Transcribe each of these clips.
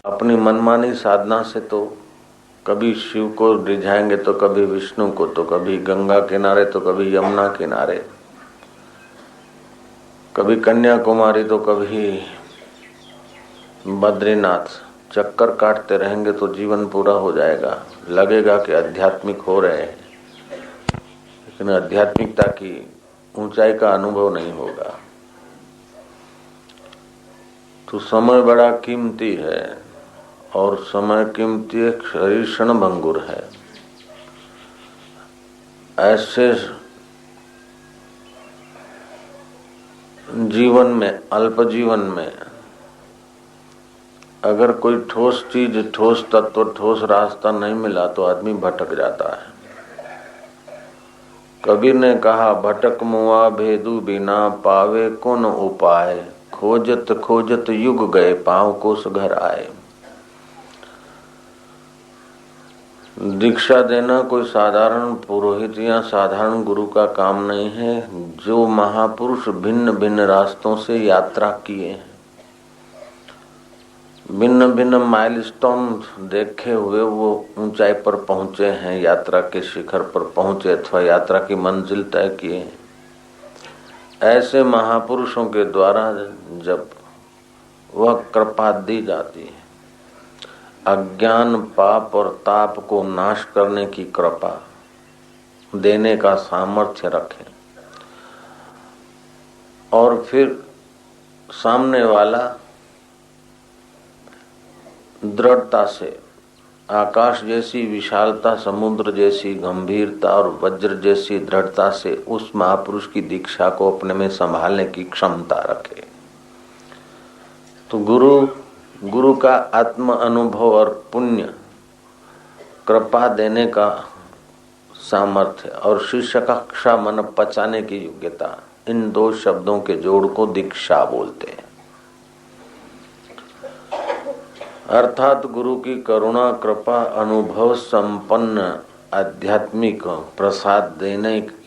अपनी मनमानी साधना से तो कभी शिव को रिझाएंगे तो कभी विष्णु को, तो कभी गंगा किनारे तो कभी यमुना किनारे, कभी कन्याकुमारी तो कभी बद्रीनाथ। चक्कर काटते रहेंगे तो जीवन पूरा हो जाएगा। लगेगा कि आध्यात्मिक हो रहे हैं, लेकिन आध्यात्मिकता की ऊंचाई का अनुभव नहीं होगा। तो समय बड़ा कीमती है और समय कीमती है, शरीर क्षणभंगुर है। ऐसे जीवन में, अल्प जीवन में अगर कोई ठोस चीज, ठोस तत्व, ठोस रास्ता नहीं मिला तो आदमी भटक जाता है। कबीर ने कहा, भटक मुआ भेदु बिना पावे कौन उपाय, खोजत खोजत युग गए पांव कोस घर आए। दीक्षा देना कोई साधारण पुरोहित या साधारण गुरु का काम नहीं है। जो महापुरुष भिन्न भिन्न रास्तों से यात्रा किए हैं, भिन्न भिन्न माइलस्टोन देखे हुए वो ऊंचाई पर पहुंचे हैं, यात्रा के शिखर पर पहुंचे अथवा यात्रा की मंजिल तय किए हैं। ऐसे महापुरुषों के द्वारा जब वह कृपा दी जाती है, अज्ञान, पाप और ताप को नाश करने की कृपा देने का सामर्थ्य रखें, और फिर सामने वाला दृढ़ता से, आकाश जैसी विशालता, समुद्र जैसी गंभीरता और वज्र जैसी दृढ़ता से उस महापुरुष की दीक्षा को अपने में संभालने की क्षमता रखे। तो गुरु का आत्म अनुभव और पुण्य, कृपा देने का सामर्थ्य और शिष्य का कक्षा मन पचाने की योग्यता, इन दो शब्दों के जोड़ को दीक्षा बोलते हैं। अर्थात गुरु की करुणा, कृपा, अनुभव संपन्न आध्यात्मिक प्रसाद देने की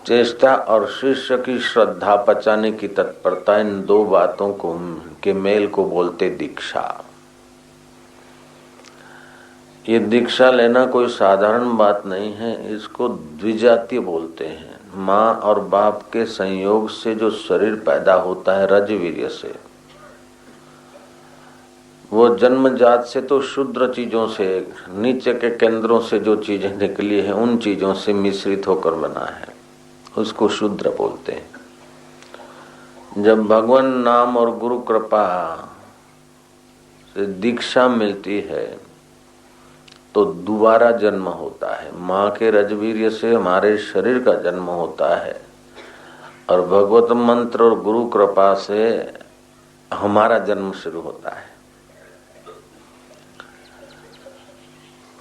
चेष्टा और शिष्य की श्रद्धा पचाने की तत्परता, इन दो बातों को के मेल को बोलते दीक्षा। ये दीक्षा लेना कोई साधारण बात नहीं है, इसको द्विजातीय बोलते हैं। माँ और बाप के संयोग से जो शरीर पैदा होता है रजवीर्य से, वो जन्मजात से तो शुद्र चीजों से, नीचे के केंद्रों से जो चीजें निकली है उन चीजों से मिश्रित होकर बना है, उसको शूद्र बोलते हैं। जब भगवान नाम और गुरु कृपा से दीक्षा मिलती है तो दोबारा जन्म होता है। माँ के रजवीर्य से हमारे शरीर का जन्म होता है और भगवत मंत्र और गुरु कृपा से हमारा जन्म शुरू होता है।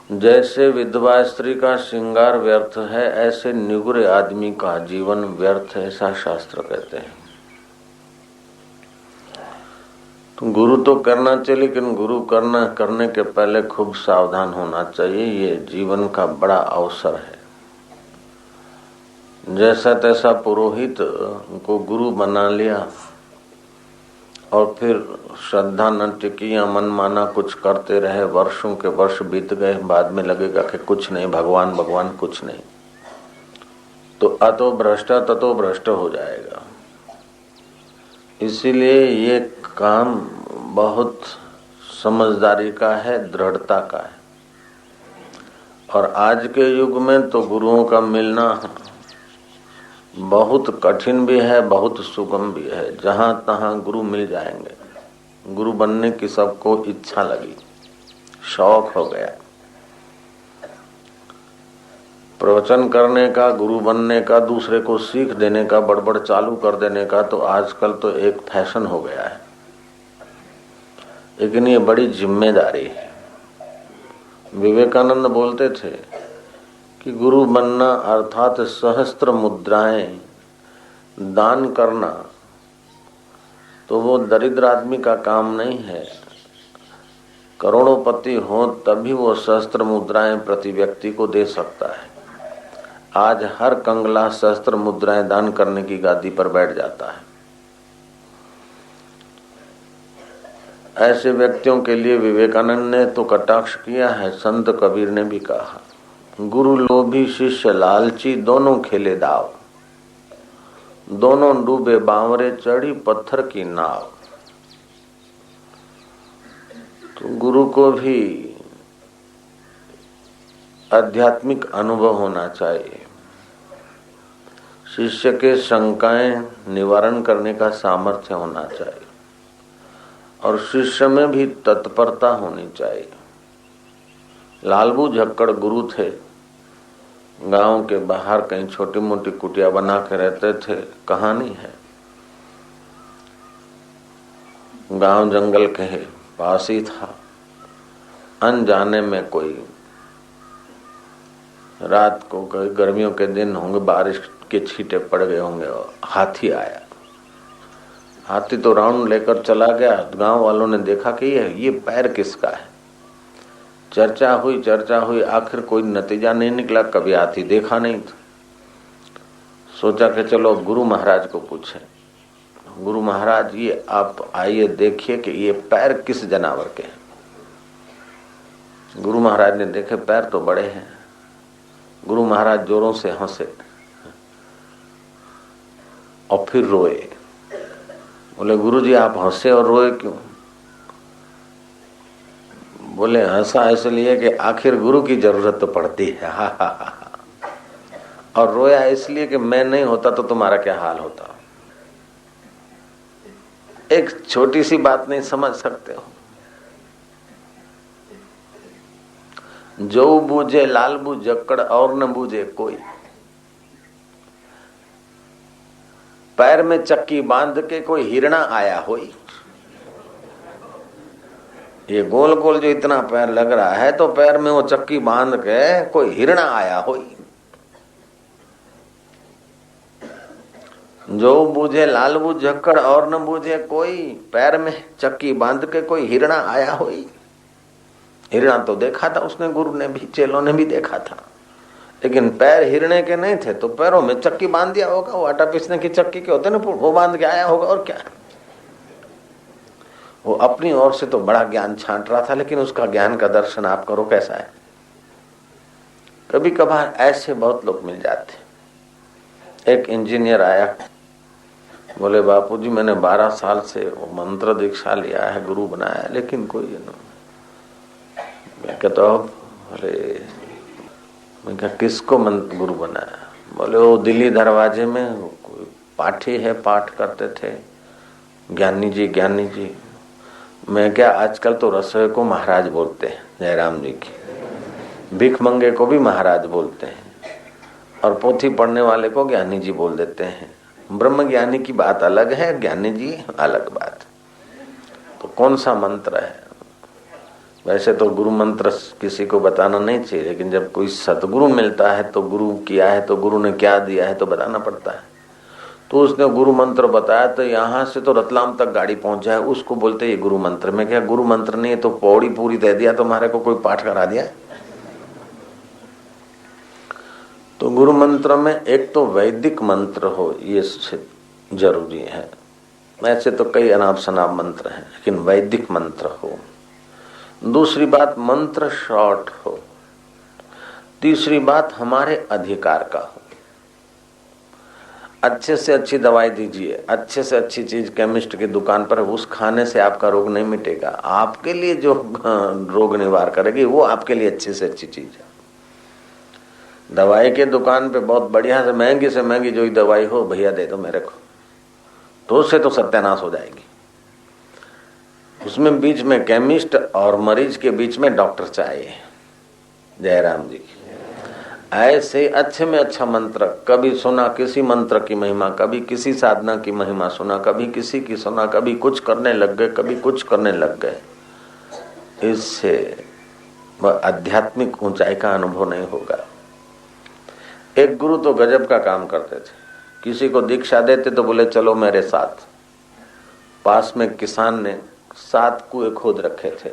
जैसे विधवा स्त्री का श्रृंगार व्यर्थ है, ऐसे निगुरे आदमी का जीवन व्यर्थ है, ऐसा शास्त्र कहते हैं। तो गुरु तो करना चाहिए, लेकिन गुरु करने के पहले खूब सावधान होना चाहिए। ये जीवन का बड़ा अवसर है। जैसा तैसा पुरोहित को गुरु बना लिया और फिर श्रद्धा न टिकी या मन माना कुछ करते रहे, वर्षों के वर्ष बीत गए, बाद में लगेगा कि कुछ नहीं, भगवान भगवान कुछ नहीं, तो अतो भ्रष्ट ततो भ्रष्ट हो जाएगा। इसीलिए ये काम बहुत समझदारी का है, दृढ़ता का है। और आज के युग में तो गुरुओं का मिलना बहुत कठिन भी है, बहुत सुगम भी है। जहां तहां गुरु मिल जाएंगे। गुरु बनने की सबको इच्छा लगी, शौक हो गया। प्रवचन करने का, गुरु बनने का, दूसरे को सीख देने का, बड़बड़ चालू कर देने का तो आजकल तो एक फैशन हो गया है। लेकिन ये बड़ी जिम्मेदारी है। विवेकानंद बोलते थे कि गुरु बनना अर्थात सहस्त्र मुद्राएं दान करना, तो वो दरिद्र आदमी का काम नहीं है। करोड़ोंपति हो तभी वो सहस्त्र मुद्राएं प्रति व्यक्ति को दे सकता है। आज हर कंगला सहस्त्र मुद्राएं दान करने की गादी पर बैठ जाता है। ऐसे व्यक्तियों के लिए विवेकानंद ने तो कटाक्ष किया है, संत कबीर ने भी कहा, गुरु लोभी शिष्य लालची दोनों खेले दाव, दोनों डूबे बावरे चढ़ी पत्थर की नाव। तो गुरु को भी आध्यात्मिक अनुभव होना चाहिए, शिष्य के शंकाएं निवारण करने का सामर्थ्य होना चाहिए और शिष्य में भी तत्परता होनी चाहिए। लालबू झक्कड़ गुरु थे, गांव के बाहर कहीं छोटी मोटी कुटिया बना के रहते थे। कहानी है, गांव जंगल के पास ही था। अनजाने में कोई रात को, गर्मियों के दिन होंगे, बारिश के छींटे पड़ गए होंगे और हाथी आया। हाथी तो राउंड लेकर चला गया। गांव वालों ने देखा कि ये पैर किसका है। चर्चा हुई, आखिर कोई नतीजा नहीं निकला। कभी हाथी देखा नहीं था। सोचा कि चलो गुरु महाराज को पूछे, गुरु महाराज ये आप आइए देखिए कि ये पैर किस जानवर के हैं। गुरु महाराज ने देखे, पैर तो बड़े हैं। गुरु महाराज जोरों से हंसे और फिर रोए। बोले, गुरुजी आप हंसे और रोए क्यों? बोले, हंसा इसलिए कि आखिर गुरु की जरूरत तो पड़ती है। हा हा हा। और रोया इसलिए कि मैं नहीं होता तो तुम्हारा क्या हाल होता। एक छोटी सी बात नहीं समझ सकते हो? जो बूझे लाल बू जक्कड़ और न बूझे कोई, पैर में चक्की बांध के कोई हिरणा आया होई। ये गोल गोल जो इतना पैर लग रहा है, तो पैर में वो चक्की बांध के कोई हिरणा आया होई। जो बूझे लाल बू झक्कड़ और न बूझे कोई, पैर में चक्की बांध के कोई हिरणा आया होई। हिरणा तो देखा था उसने, गुरु ने भी, चेलों ने भी देखा था, लेकिन पैर हिरणे के नहीं थे। तो पैरों में चक्की बांध दिया होगा। वो आटा पीसने की चक्की के होते ना, वो बांध के आया होगा। और क्या, वो अपनी ओर से तो बड़ा ज्ञान छांट रहा था, लेकिन उसका ज्ञान का दर्शन आप करो कैसा है। कभी कभार ऐसे बहुत लोग मिल जाते। एक इंजीनियर आया, बोले, बापूजी मैंने 12 साल से वो मंत्र दीक्षा लिया है, गुरु बनाया है, लेकिन कोई मैं कहता हूँ, अरे मैं क्या, किसको मंत्र गुरु बनाया? बोले, वो दिल्ली दरवाजे में कोई पाठी है, पाठ करते थे, ज्ञानी जी। मैं क्या, आजकल तो रसोई को महाराज बोलते हैं, जयराम जी की, भीख मंगे को भी महाराज बोलते हैं, और पोथी पढ़ने वाले को ज्ञानी जी बोल देते हैं। ब्रह्म ज्ञानी की बात अलग है, ज्ञानी जी अलग बात। तो कौन सा मंत्र है? वैसे तो गुरु मंत्र किसी को बताना नहीं चाहिए, लेकिन जब कोई सतगुरु मिलता है तो गुरु किया है, तो गुरु ने क्या दिया है तो बताना पड़ता है। तो उसने गुरु मंत्र बताया, तो यहाँ से तो रतलाम तक गाड़ी पहुंच जाए, उसको बोलते ये गुरु मंत्र। में क्या गुरु मंत्र नहीं है, तो पौड़ी पूरी दे दिया, तुम्हारे को कोई पाठ करा दिया। तो गुरु मंत्र में एक तो वैदिक मंत्र हो, ये जरूरी है। ऐसे तो कई अनाप शनाप मंत्र हैं, लेकिन वैदिक मंत्र हो। दूसरी बात, मंत्र शॉर्ट हो। तीसरी बात, हमारे अधिकार का हो। अच्छे से अच्छी दवाई दीजिए, अच्छे से अच्छी चीज केमिस्ट की दुकान पर, उस खाने से आपका रोग नहीं मिटेगा। आपके लिए जो रोग निवार करेगी वो आपके लिए अच्छी से अच्छी चीज है। दवाई के दुकान पे बहुत बढ़िया से महंगी जो दवाई हो, भैया दे दो मेरे को, तो उससे तो सत्यानाश हो जाएगी। उसमें बीच में केमिस्ट और मरीज के बीच में डॉक्टर चाहिए। जयराम जी ऐसे अच्छे में अच्छा मंत्र। कभी सुना किसी मंत्र की महिमा, कभी किसी साधना की महिमा सुना, कभी किसी की सुना, कभी कुछ करने लग गए, कभी कुछ करने लग गए। इससे आध्यात्मिक ऊंचाई का अनुभव नहीं होगा। एक गुरु तो गजब का काम करते थे। किसी को दीक्षा देते तो बोले, चलो मेरे साथ। पास में किसान ने 7 कुएं खोद रखे थे,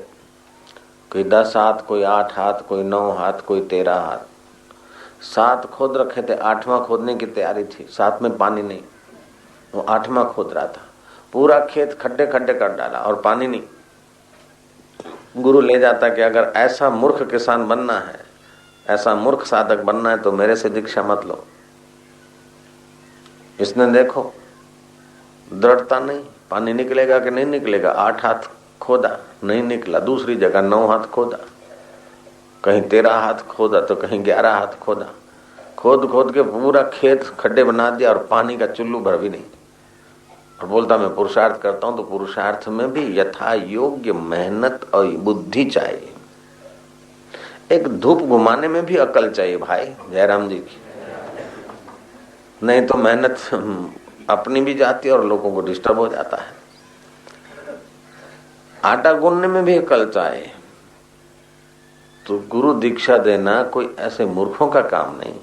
कोई 10 हाथ, कोई 8 हाथ, कोई 9 हाथ, कोई 13 हाथ। 7 खोद रखे थे, 8वां खोदने की तैयारी थी। 7 में पानी नहीं, वो 8वां खोद रहा था। पूरा खेत खड्डे खड्डे कर डाला और पानी नहीं। गुरु ले जाता कि अगर ऐसा मूर्ख किसान बनना है, ऐसा मूर्ख साधक बनना है तो मेरे से दीक्षा मत लो। इसने देखो दृढ़ता नहीं, पानी निकलेगा कि नहीं निकलेगा, 8 हाथ खोदा नहीं निकला, दूसरी जगह 9 हाथ खोदा, कहीं 13 हाथ खोदा तो कहीं 11 हाथ खोदा, खोद खोद के पूरा खेत खड्डे बना दिया और पानी का चुल्लू भर भी नहीं। और बोलता मैं पुरुषार्थ करता हूं, तो पुरुषार्थ में भी यथा योग्य मेहनत और बुद्धि चाहिए। एक धूप घुमाने में भी अकल चाहिए भाई, जयराम जी की, नहीं तो मेहनत अपनी भी जाती है और लोगों को डिस्टर्ब हो जाता है। आटा गूंदने में भी अकल चाहिए। तो गुरु दीक्षा देना कोई ऐसे मूर्खों का काम नहीं।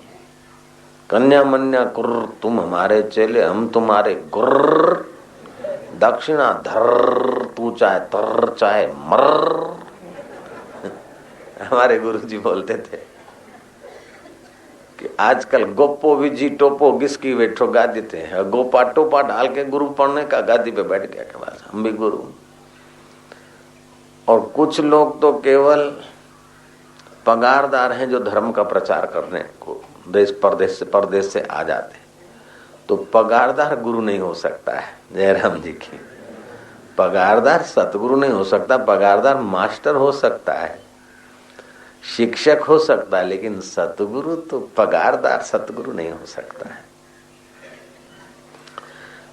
कन्या मन्या कुर्र, तुम हमारे चेले हम तुम्हारे गुर्र, दक्षिणा धर, तू चाहे तर चाहे मर। हमारे गुरुजी बोलते थे कि आजकल गोपो विजी टोपो किसकी बैठो गादी थे, गोपा टोपा डाल के गुरु पढ़ने का गादी पे बैठ गया के बाद हम भी गुरु। और कुछ लोग तो केवल पगारदार हैं जो धर्म का प्रचार करने को देश परदेश से आ जाते, तो पगारदार गुरु नहीं हो सकता है। जयराम जी की पगारदार सतगुरु नहीं हो सकता, पगारदार मास्टर हो सकता है, शिक्षक हो सकता है, लेकिन सतगुरु तो पगारदार सतगुरु नहीं हो सकता है।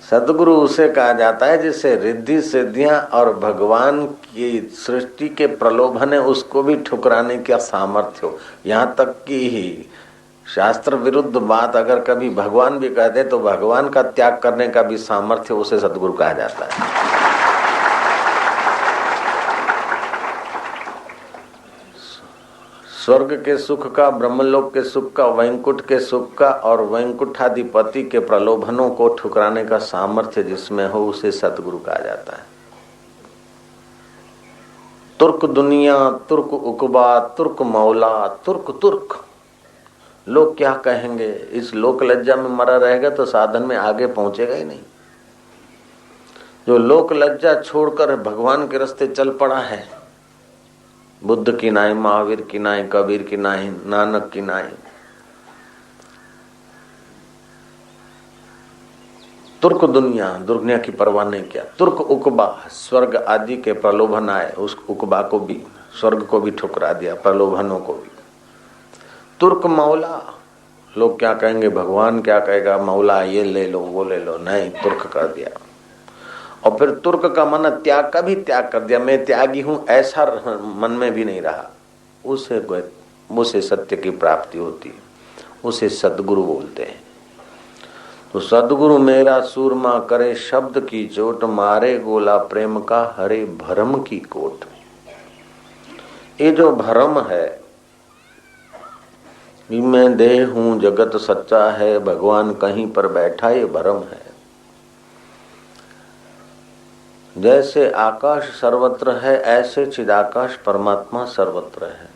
सतगुरु उसे कहा जाता है जिसे रिद्धि सिद्धियां और भगवान की सृष्टि के प्रलोभन है उसको भी ठुकराने का सामर्थ्य हो। यहाँ तक कि ही शास्त्र विरुद्ध बात अगर कभी भगवान भी कह दे तो भगवान का त्याग करने का भी सामर्थ्य उसे सतगुरु कहा जाता है। स्वर्ग के सुख का, ब्रह्मलोक के सुख का, वैंकुट के सुख का और वैंकुठाधिपति के प्रलोभनों को ठुकराने का सामर्थ्य जिसमें हो उसे सतगुरु कहा जाता है। तुर्क दुनिया, तुर्क उकबा, तुर्क मौला, तुर्क तुर्क, लोग क्या कहेंगे, इस लोक लज्जा में मरा रहेगा तो साधन में आगे पहुंचेगा ही नहीं। जो लोक लज्जा छोड़कर भगवान के रास्ते चल पड़ा है, बुद्ध की नाई, महावीर की नाई, कबीर की नाई, नानक की नाई, तुर्क दुनिया की परवाह नहीं किया। तुर्क उकबा, स्वर्ग आदि के प्रलोभन आए, उस उकबा को भी, स्वर्ग को भी ठुकरा दिया, प्रलोभनों को भी। तुर्क मौला, लोग क्या कहेंगे, भगवान क्या कहेगा, मौला ये ले लो वो ले लो, नहीं, तुर्क कर दिया। और फिर तुर्क का मन त्याग का भी त्याग कर दिया, मैं त्यागी हूं ऐसा मन में भी नहीं रहा, उसे सत्य की प्राप्ति होती है, उसे सद्गुरु बोलते हैं। तो सद्गुरु मेरा सूरमा करे शब्द की चोट, मारे गोला प्रेम का हरे भरम की कोट। ये जो भरम है कि मैं देह हूं, जगत सच्चा है, भगवान कहीं पर बैठा, ये भरम है। जैसे आकाश सर्वत्र है ऐसे चिदाकाश परमात्मा सर्वत्र है,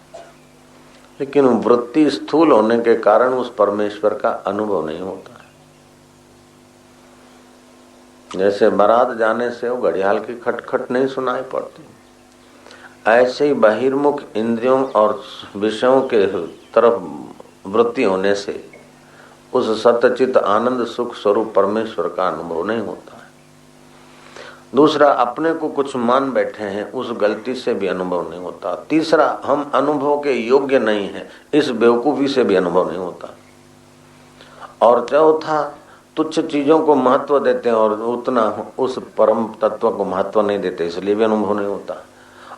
लेकिन वृत्ति स्थूल होने के कारण उस परमेश्वर का अनुभव नहीं होता है। जैसे बारात जाने से वो घड़ियाल की खटखट नहीं सुनाई पड़ती, ऐसे ही बहिर्मुख इंद्रियों और विषयों के तरफ वृत्ति होने से उस सत्यचित आनंद सुख स्वरूप परमेश्वर का अनुभव नहीं होता है। दूसरा, अपने को कुछ मान बैठे हैं, उस गलती से भी अनुभव नहीं होता। तीसरा, हम अनुभव के योग्य नहीं हैं, इस बेवकूफी से भी अनुभव नहीं होता। और चौथा, तुच्छ चीजों को महत्व देते हैं और उतना उस परम तत्व को महत्व नहीं देते, इसलिए भी अनुभव नहीं होता।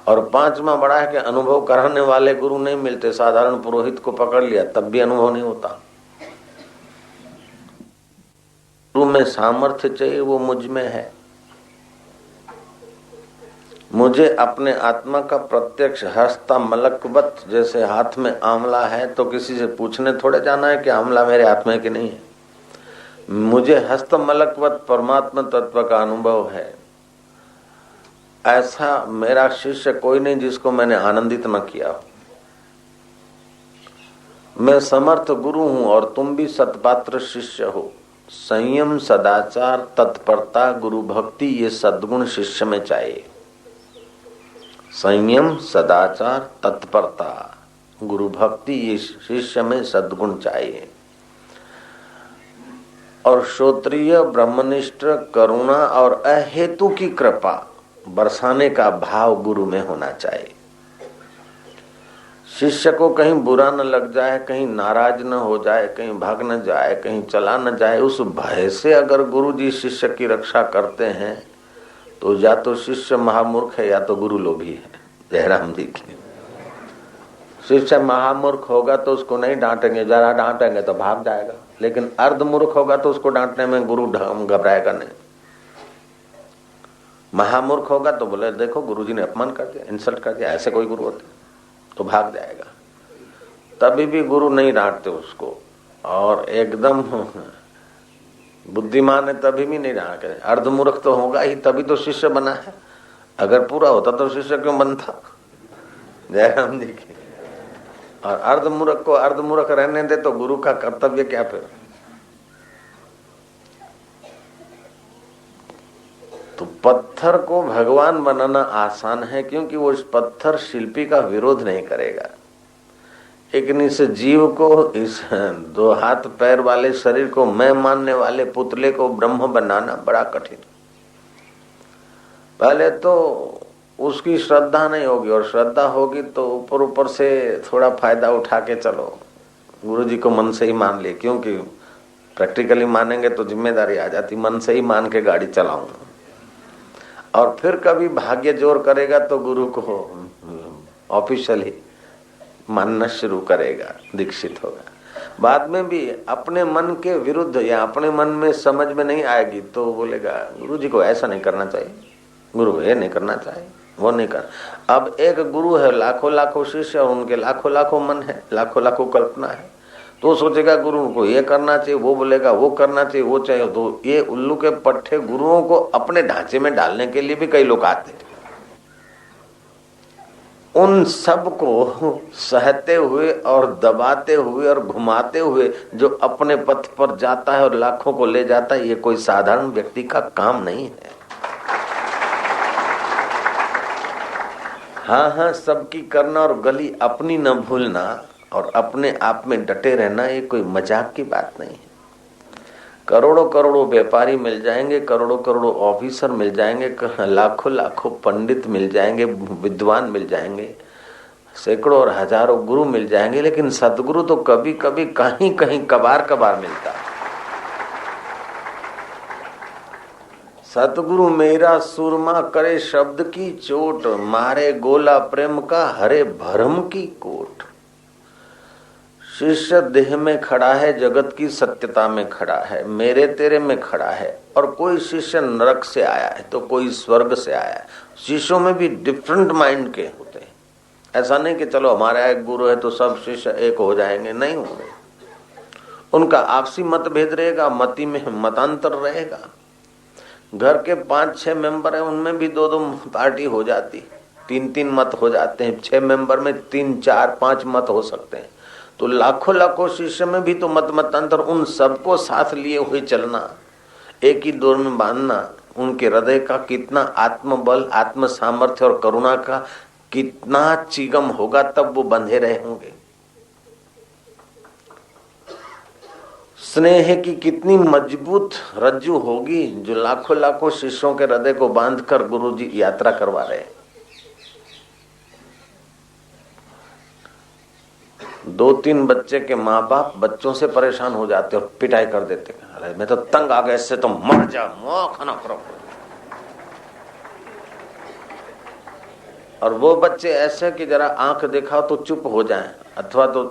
और पांचवा बड़ा है कि अनुभव कराने वाले गुरु नहीं मिलते, साधारण पुरोहित को पकड़ लिया तब भी अनुभव नहीं होता। गुरु में सामर्थ्य चाहिए, वो मुझ में है। मुझे अपने आत्मा का प्रत्यक्ष हस्ता मलकवत, जैसे हाथ में आंवला है तो किसी से पूछने थोड़े जाना है कि आंवला मेरे हाथ में कि नहीं है। मुझे हस्त मलकवत परमात्मा तत्व का अनुभव है। ऐसा मेरा शिष्य कोई नहीं जिसको मैंने आनंदित न किया हो। मैं समर्थ गुरु हूं और तुम भी सतपात्र शिष्य हो। संयम, सदाचार, तत्परता, गुरु भक्ति, ये सद्गुण शिष्य में चाहिए। संयम, सदाचार, तत्परता, गुरु भक्ति, ये शिष्य में सद्गुण चाहिए। और श्रोत्रिय, ब्रह्मनिष्ठ, करुणा और अहेतु की कृपा बरसाने का भाव गुरु में होना चाहिए। शिष्य को कहीं बुरा न लग जाए, कहीं नाराज न हो जाए, कहीं भाग न जाए, कहीं चला न जाए, उस भय से अगर गुरु जी शिष्य की रक्षा करते हैं तो या तो शिष्य महामूर्ख है या तो गुरु लोभी है। जयराम जी की शिष्य महामूर्ख होगा तो उसको नहीं डांटेंगे, जरा डांटेंगे तो भाग जाएगा, लेकिन अर्धमूर्ख होगा तो उसको डांटने में गुरु घबराएगा नहीं। महामूर्ख होगा तो बोले देखो गुरुजी ने अपमान कर दिया, इंसल्ट कर दिया, ऐसे कोई गुरु होते तो भाग जाएगा। तभी भी गुरु नहीं डांटते उसको, और एकदम बुद्धिमान है तभी भी नहीं डांटते। अर्धमूर्ख तो होगा ही, तभी तो शिष्य बना है। अगर पूरा होता तो शिष्य क्यों बनता। जयराम जी की। और अर्धमूर्ख को अर्धमूर्ख रहने दे तो गुरु का कर्तव्य क्या फिर। तो पत्थर को भगवान बनाना आसान है, क्योंकि वो इस पत्थर शिल्पी का विरोध नहीं करेगा। लेकिन इस जीव को, इस 2 हाथ पैर वाले शरीर को मैं मानने वाले पुतले को ब्रह्म बनाना बड़ा कठिन। पहले तो उसकी श्रद्धा नहीं होगी, और श्रद्धा होगी तो ऊपर ऊपर से थोड़ा फायदा उठा के चलो, गुरु जी को मन से ही मान लिए, क्योंकि प्रैक्टिकली मानेंगे तो जिम्मेदारी आ जाती। मन से ही मान के गाड़ी चलाऊंगा, और फिर कभी भाग्य जोर करेगा तो गुरु को ऑफिशियली मानना शुरू करेगा, दीक्षित होगा। बाद में भी अपने मन के विरुद्ध या अपने मन में समझ में नहीं आएगी तो बोलेगा गुरु जी को ऐसा नहीं करना चाहिए, गुरु को ये नहीं करना चाहिए, वो नहीं कर। अब एक गुरु है, लाखों लाखों शिष्य, उनके लाखों लाखों मन है, लाखों लाखों कल्पना है, तो सोचेगा गुरु को ये करना चाहिए, वो बोलेगा वो करना चाहिए, वो चाहिए। तो ये उल्लू के पट्टे गुरुओं को अपने ढांचे में डालने के लिए भी कई लोग आते हैं। उन सब को सहते हुए और दबाते हुए और घुमाते हुए जो अपने पथ पर जाता है और लाखों को ले जाता है, ये कोई साधारण व्यक्ति का काम नहीं है। हाँ, सबकी करना और गली अपनी न भूलना और अपने आप में डटे रहना, ये कोई मजाक की बात नहीं है। करोड़ों करोड़ों व्यापारी मिल जाएंगे, करोड़ों करोड़ों ऑफिसर मिल जाएंगे, लाखों लाखों पंडित मिल जाएंगे, विद्वान मिल जाएंगे, सैकड़ों और हजारों गुरु मिल जाएंगे, लेकिन सदगुरु तो कभी कभी कहीं कहीं कबार कबार मिलता है। सतगुरु मेरा सुरमा करे शब्द की चोट, मारे गोला प्रेम का हरे भरम की कोट। शिष्य देह में खड़ा है, जगत की सत्यता में खड़ा है, मेरे तेरे में खड़ा है। और कोई शिष्य नरक से आया है तो कोई स्वर्ग से आया है। शिष्यों में भी डिफरेंट माइंड के होते हैं। ऐसा नहीं कि चलो हमारा एक गुरु है तो सब शिष्य एक हो जाएंगे, नहीं होंगे। उनका आपसी मतभेद रहेगा, मति में मतांतर रहेगा। घर के 5-6 मेंबर हैं, उनमें भी 2-2 पार्टी हो जाती, 3-3 मत हो जाते हैं। 6 मेंबर में 3, 4, 5 मत हो सकते हैं। तो लाखों लाखों शिष्य में भी तो मतांतर। उन सबको साथ लिए हुए चलना, एक ही दौर में बांधना, उनके हृदय का कितना आत्मबल, आत्म सामर्थ्य और करुणा का कितना चिगम होगा, तब वो बंधे रहे होंगे। स्नेह की कितनी मजबूत रज्जू होगी जो लाखों लाखों शिष्यों के हृदय को बांधकर गुरुजी यात्रा करवा रहे हैं। 2-3 बच्चे के माँ बाप बच्चों से परेशान हो जाते और पिटाई कर देते, अरे मैं तो तंग आ गया इससे, तो मर जा, मौका ना करो। और वो बच्चे ऐसे कि जरा आंख दिखाओ तो चुप हो जाएं अथवा तो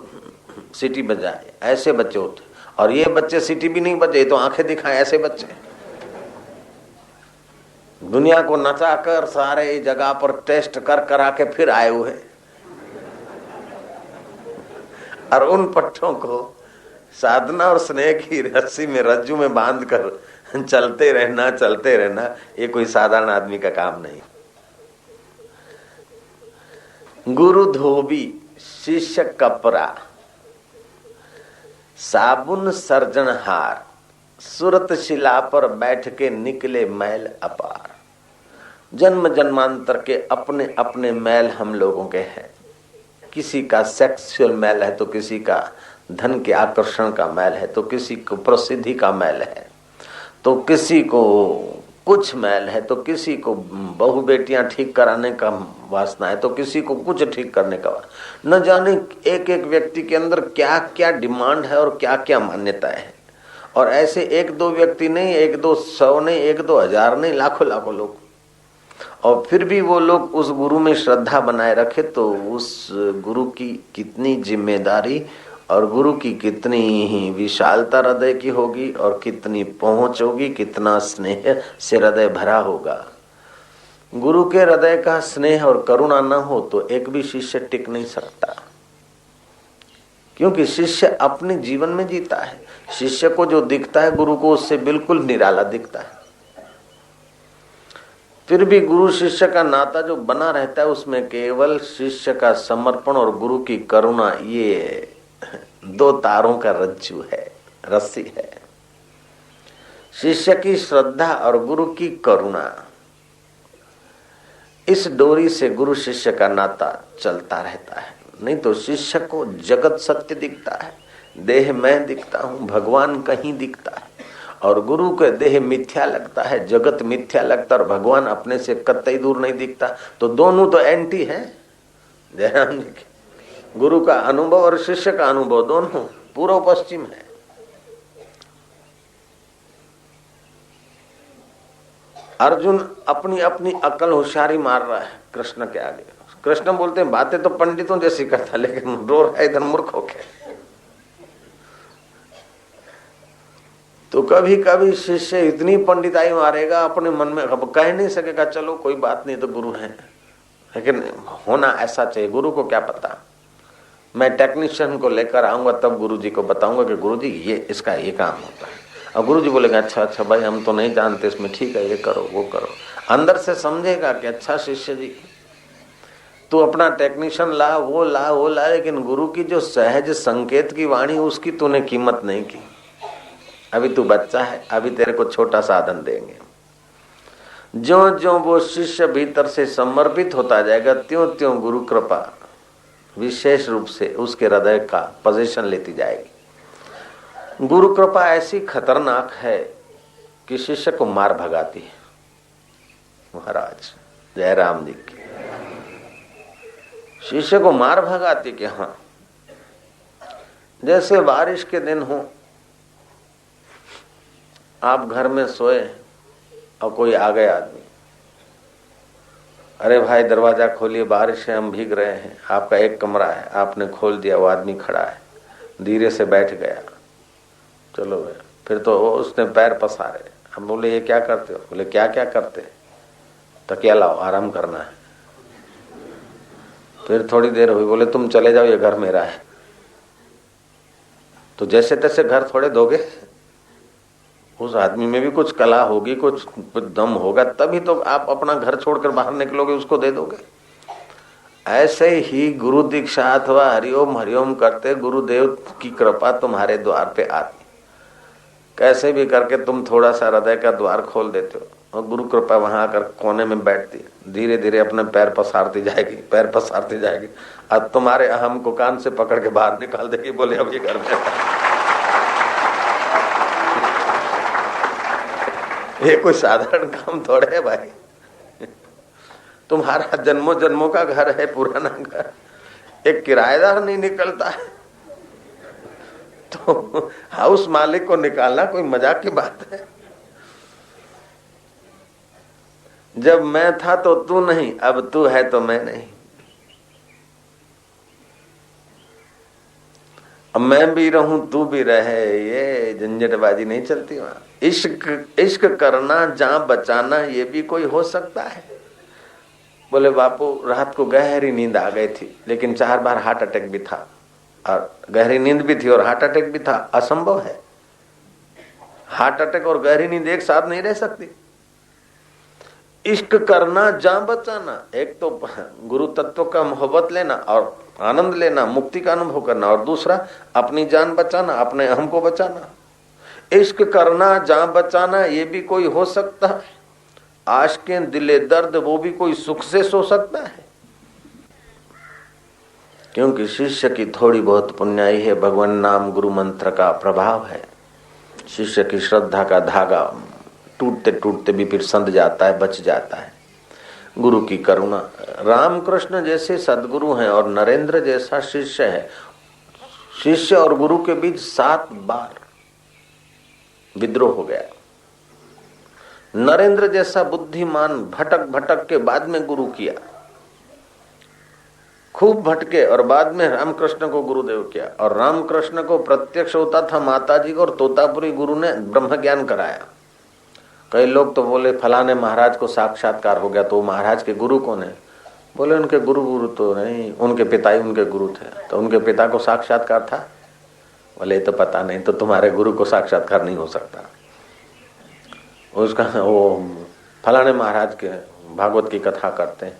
सीटी बजाए, ऐसे बच्चे होते। और ये बच्चे सीटी भी नहीं बजे तो आंखें दिखाएं, ऐसे बच्चे दुनिया को नचाकर सारे जगह पर टेस्ट कर करा के फिर आए हुए। और उन पट्टों को साधना और स्नेह की रस्सी में, रज्जू में बांध कर चलते रहना, ये कोई साधारण आदमी का काम नहीं। गुरु धोबी, शिष्य कपरा, साबुन सर्जनहार, सूरत शिला पर बैठ के निकले मैल अपार। जन्म जन्मांतर के अपने अपने मैल हम लोगों के हैं। किसी का सेक्सुअल मैल है तो किसी का धन के आकर्षण का मैल है, तो किसी को प्रसिद्धि का मैल है, तो किसी को कुछ मैल है, तो किसी को बहु बेटियां ठीक कराने का वासना है, तो किसी को कुछ ठीक करने का। न जाने एक एक व्यक्ति के अंदर क्या क्या डिमांड है और क्या क्या मान्यताएं है। और ऐसे एक दो व्यक्ति नहीं, एक दो सौ नहीं, एक दो हजार नहीं, लाखों लाखों लोग। और फिर भी वो लोग उस गुरु में श्रद्धा बनाए रखे तो उस गुरु की कितनी जिम्मेदारी और गुरु की कितनी ही विशालता हृदय की होगी और कितनी पहुंच होगी, कितना स्नेह से हृदय भरा होगा। गुरु के हृदय का स्नेह और करुणा न हो तो एक भी शिष्य टिक नहीं सकता, क्योंकि शिष्य अपने जीवन में जीता है। शिष्य को जो दिखता है गुरु को उससे बिल्कुल निराला दिखता है। फिर भी गुरु शिष्य का नाता जो बना रहता है उसमें केवल शिष्य का समर्पण और गुरु की करुणा, ये दो तारों का रज्जू है, रस्सी है। शिष्य की श्रद्धा और गुरु की करुणा, इस डोरी से गुरु शिष्य का नाता चलता रहता है। नहीं तो शिष्य को जगत सत्य दिखता है, देह मैं दिखता हूं, भगवान कहीं दिखता है। और गुरु के देह मिथ्या लगता है, जगत मिथ्या लगता है और भगवान अपने से कतई दूर नहीं दिखता। तो दोनों तो एंटी है। जयराम जी के गुरु का अनुभव और शिष्य का अनुभव दोनों पूर्व पश्चिम है। अर्जुन अपनी अपनी अकल होशियारी मार रहा है कृष्ण के आगे। कृष्ण बोलते हैं बातें तो पंडितों जैसी करता, लेकिन रो रहा है इधर मूर्ख होके। तो कभी कभी शिष्य इतनी पंडिताई मारेगा अपने मन में, अब कह नहीं सकेगा चलो कोई बात नहीं तो गुरु है, लेकिन होना ऐसा चाहिए। गुरु को क्या पता, मैं टेक्नीशियन को लेकर आऊंगा तब गुरु जी को बताऊंगा कि गुरु जी ये इसका ये काम होता है। और गुरु जी बोलेगा अच्छा अच्छा भाई हम तो नहीं जानते इसमें, ठीक है ये करो वो करो। अंदर से समझेगा कि अच्छा शिष्य जी तू अपना टेक्नीशियन ला वो ला वो ला, लेकिन गुरु की जो सहज संकेत की वाणी उसकी तूने कीमत नहीं की। अभी तू बच्चा है, अभी तेरे को छोटा साधन देंगे। ज्यों ज्यों वो शिष्य भीतर से समर्पित होता जाएगा त्यों त्यों गुरु कृपा विशेष रूप से उसके हृदय का पोजीशन लेती जाएगी। गुरु कृपा ऐसी खतरनाक है कि शिष्य को मार भगाती है। महाराज जयराम जी की शिष्य को मार भगाती कि हाँ, जैसे बारिश के दिन हो, आप घर में सोए और कोई आ गया आदमी, अरे भाई दरवाजा खोलिए बारिश है हम भीग रहे हैं। आपका एक कमरा है, आपने खोल दिया, वो आदमी खड़ा है, धीरे से बैठ गया, चलो भाई। फिर तो उसने पैर पसारे। हम बोले ये क्या करते हो? बोले क्या क्या करते? तकिया लाओ आराम करना है। फिर थोड़ी देर हुई, बोले तुम चले जाओ ये घर मेरा है। तो जैसे तैसे घर थोड़े दोगे, उस आदमी में भी कुछ कला होगी, कुछ दम होगा, तभी तो आप अपना घर छोड़कर बाहर निकलोगे, उसको दे दोगे। ऐसे ही गुरु दीक्षा अथवा हरिओम हरिओम करते गुरुदेव की कृपा तुम्हारे द्वार पे आती। कैसे भी करके तुम थोड़ा सा हृदय का द्वार खोल देते हो और गुरु कृपा वहां आकर कोने में बैठती है, धीरे धीरे अपने पैर पसारती जाएगी, पैर पसारती जाएगी। अब तुम्हारे अहम को कान से पकड़ के बाहर निकाल देगी, बोले अब ये घर में। ये कोई साधारण काम थोड़े है भाई। तुम्हारा जन्मों जन्मों का घर है, पुराना घर, एक किराएदार नहीं निकलता है तो हाउस मालिक को निकालना कोई मजाक की बात है। जब मैं था तो तू नहीं, अब तू है तो मैं नहीं। अब मैं भी रहूं तू भी रहे, ये झंझटबाजी नहीं चलती वहां। इश्क करना जहां बचाना, ये भी कोई हो सकता है। बोले बापू रात को गहरी नींद आ गई थी, लेकिन 4 बार हार्ट अटैक भी था, और गहरी नींद भी थी और हार्ट अटैक भी था। असंभव है, हार्ट अटैक और गहरी नींद एक साथ नहीं रह सकती। इश्क करना जान बचाना, एक तो गुरु तत्व का मोहब्बत लेना और आनंद लेना, मुक्ति का अनुभव करना, और दूसरा अपनी जान बचाना, अपने अहम को बचाना। इश्क करना जान बचाना, ये भी कोई हो सकता है। आशिक़े दिले दर्द वो भी कोई सुख से सो सकता है? क्योंकि शिष्य की थोड़ी बहुत पुण्याई है, भगवान नाम गुरु मंत्र का प्रभाव है। शिष्य की श्रद्धा का धागा टूटते टूटते भी फिर संध जाता है, बच जाता है। गुरु की करुणा, रामकृष्ण जैसे सदगुरु हैं और नरेंद्र जैसा शिष्य है। शिष्य और गुरु के बीच 7 बार विद्रोह हो गया। नरेंद्र जैसा बुद्धिमान भटक भटक के बाद में गुरु किया, खूब भटके और बाद में रामकृष्ण को गुरुदेव किया। और रामकृष्ण को प्रत्यक्ष होता था माताजी को, और तोतापुरी गुरु ने ब्रह्म ज्ञान कराया। कई लोग तो बोले फलाने महाराज को साक्षात्कार हो गया, तो महाराज के गुरु कौन है? बोले उनके गुरु तो नहीं, उनके पिता ही उनके गुरु थे। तो उनके पिता को साक्षात्कार था? बोले तो पता नहीं, तो तुम्हारे गुरु को साक्षात्कार नहीं हो सकता। उसका वो फलाने महाराज के भागवत की कथा करते हैं,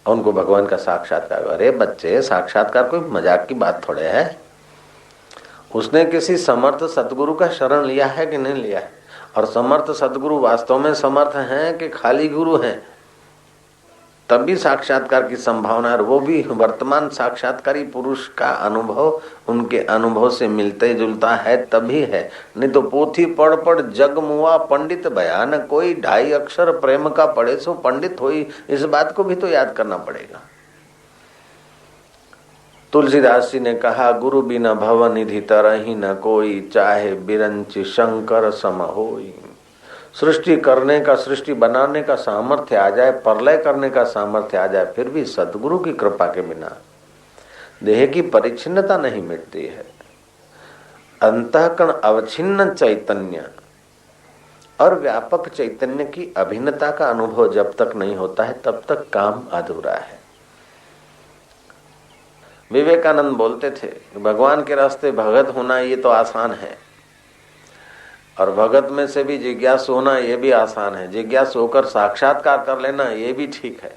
उनको भगवान का साक्षात्कार। अरे बच्चे, साक्षात्कार कोई मजाक की बात थोड़े है। उसने किसी समर्थ सतगुरु का शरण लिया है कि नहीं लिया है? और समर्थ सतगुरु वास्तव में समर्थ हैं कि खाली गुरु हैं? तभी साक्षात्कार की संभावना है। और वो भी वर्तमान साक्षात्कारी पुरुष का अनुभव उनके अनुभव से मिलते जुलता है तभी है। नहीं तो पोथी पढ़ पढ़ जग मुआ पंडित बयान कोई, 2.5 अक्षर प्रेम का पढ़े सो पंडित होई। इस बात को भी तो याद करना पड़ेगा। तुलसीदास जी ने कहा, गुरु बिना भव निधि तरहि न कोई, चाहे बिरंचि शंकर सम होई। सृष्टि करने का, सृष्टि बनाने का सामर्थ्य आ जाए, प्रलय करने का सामर्थ्य आ जाए, फिर भी सदगुरु की कृपा के बिना देह की परिच्छिन्नता नहीं मिटती है। अंतःकरण अवच्छिन्न चैतन्य और व्यापक चैतन्य की अभिन्नता का अनुभव जब तक नहीं होता है तब तक काम अधूरा है। विवेकानंद बोलते थे, भगवान के रास्ते भगत होना ये तो आसान है, और भगत में से भी जिज्ञासु होना ये भी आसान है। जिज्ञासु होकर साक्षात्कार कर लेना ये भी ठीक है।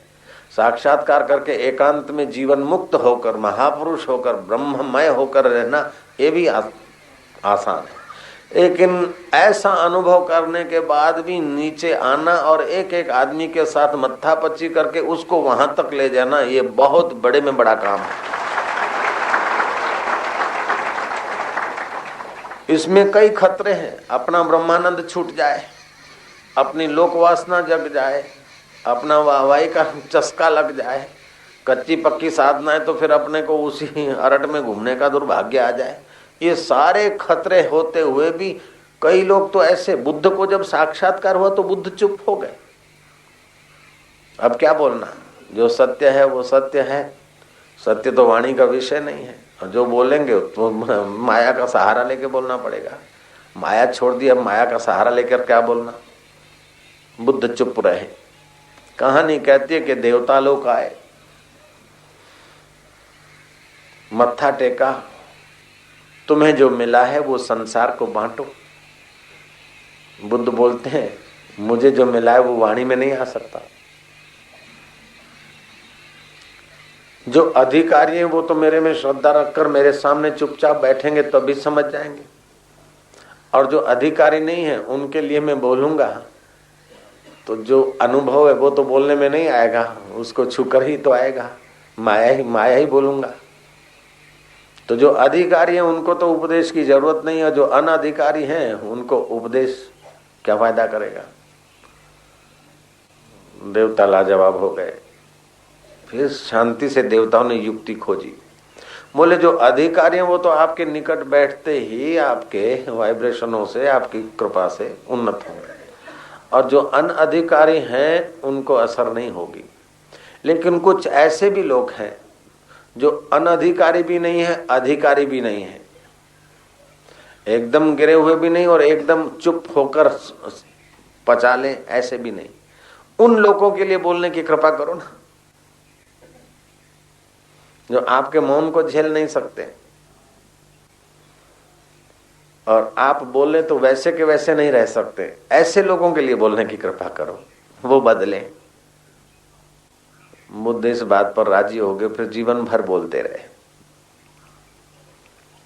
साक्षात्कार करके एकांत में जीवन मुक्त होकर, महापुरुष होकर, ब्रह्ममय होकर रहना ये भी आसान है। लेकिन ऐसा अनुभव करने के बाद भी नीचे आना और एक एक आदमी के साथ मत्थापच्ची करके उसको वहां तक ले जाना, ये बहुत बड़े में बड़ा काम है। इसमें कई खतरे हैं। अपना ब्रह्मानंद छूट जाए, अपनी लोक वासना जग जाए, अपना वाहवाही का चस्का लग जाए, कच्ची पक्की साधना है तो फिर अपने को उसी अरट में घूमने का दुर्भाग्य आ जाए। ये सारे खतरे होते हुए भी कई लोग तो ऐसे, बुद्ध को जब साक्षात्कार हुआ तो बुद्ध चुप हो गए। अब क्या बोलना, जो सत्य है वो सत्य है, सत्य तो वाणी का विषय नहीं है। और जो बोलेंगे तो माया का सहारा लेके बोलना पड़ेगा। माया छोड़ दी, अब माया का सहारा लेकर क्या बोलना। बुद्ध चुप रहे। कहानी कहती है कि देवता लोग आए, मत्था टेका, तुम्हें जो मिला है वो संसार को बांटो। बुद्ध बोलते हैं, मुझे जो मिला है वो वाणी में नहीं आ सकता। जो अधिकारी हैं वो तो मेरे में श्रद्धा रखकर मेरे सामने चुपचाप बैठेंगे तो भी समझ जाएंगे, और जो अधिकारी नहीं है उनके लिए मैं बोलूंगा तो जो अनुभव है वो तो बोलने में नहीं आएगा, उसको छूकर ही तो आएगा। माया ही बोलूंगा। तो जो अधिकारी हैं उनको तो उपदेश की जरूरत नहीं है, जो अनधिकारी हैं उनको उपदेश क्या फायदा करेगा। देवता लाजवाब हो गए। फिर शांति से देवताओं ने युक्ति खोजी। बोले जो अधिकारी हैं वो तो आपके निकट बैठते ही आपके वाइब्रेशनों से, आपकी कृपा से उन्नत होंगे, और जो अनअधिकारी हैं उनको असर नहीं होगी। लेकिन कुछ ऐसे भी लोग हैं जो अनधिकारी भी नहीं है, अधिकारी भी नहीं है, एकदम गिरे हुए भी नहीं और एकदम चुप होकर पचा लें ऐसे भी नहीं। उन लोगों के लिए बोलने की कृपा करो ना, जो आपके मौन को झेल नहीं सकते और आप बोले तो वैसे के वैसे नहीं रह सकते। ऐसे लोगों के लिए बोलने की कृपा करो, वो बदले। बुद्ध इस बात पर राजी हो गए। फिर जीवन भर बोलते रहे,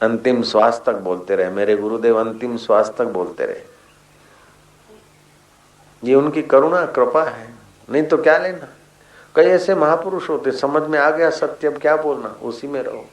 अंतिम श्वास तक बोलते रहे। मेरे गुरुदेव अंतिम श्वास तक बोलते रहे। ये उनकी करुणा कृपा है, नहीं तो क्या लेना। कई ऐसे महापुरुष होते, समझ में आ गया सत्य, अब क्या बोलना, उसी में रहो।